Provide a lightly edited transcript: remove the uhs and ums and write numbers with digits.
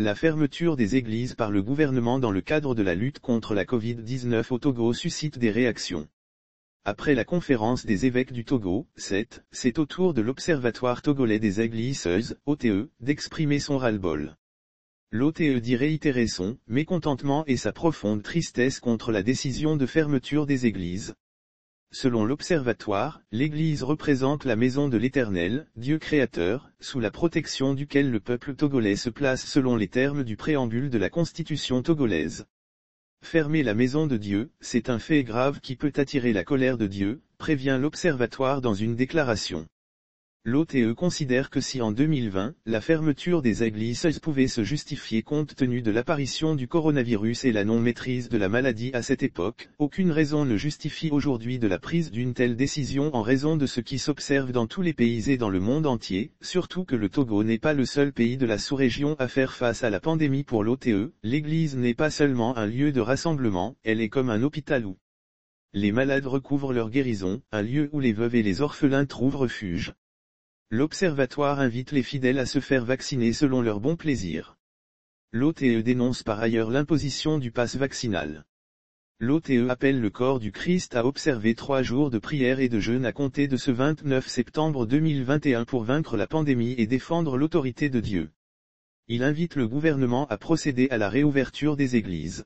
La fermeture des églises par le gouvernement dans le cadre de la lutte contre la Covid-19 au Togo suscite des réactions. Après la conférence des évêques du Togo, c'est au tour de l'Observatoire togolais des églises, OTE, d'exprimer son ras-le-bol. L'OTE dit réitérer son mécontentement et sa profonde tristesse contre la décision de fermeture des églises. Selon l'Observatoire, l'Église représente la maison de l'Éternel, Dieu créateur, sous la protection duquel le peuple togolais se place selon les termes du préambule de la Constitution togolaise. Fermer la maison de Dieu, c'est un fait grave qui peut attirer la colère de Dieu, prévient l'Observatoire dans une déclaration. L'OTE considère que si en 2020, la fermeture des églises pouvait se justifier compte tenu de l'apparition du coronavirus et la non-maîtrise de la maladie à cette époque, aucune raison ne justifie aujourd'hui de la prise d'une telle décision en raison de ce qui s'observe dans tous les pays et dans le monde entier, surtout que le Togo n'est pas le seul pays de la sous-région à faire face à la pandémie pour l'OTE, l'Église n'est pas seulement un lieu de rassemblement, elle est comme un hôpital où les malades recouvrent leur guérison, un lieu où les veuves et les orphelins trouvent refuge. L'Observatoire invite les fidèles à se faire vacciner selon leur bon plaisir. L'OTE dénonce par ailleurs l'imposition du pass vaccinal. L'OTE appelle le corps du Christ à observer 3 jours de prière et de jeûne à compter de ce 29 septembre 2021 pour vaincre la pandémie et défendre l'autorité de Dieu. Il invite le gouvernement à procéder à la réouverture des églises.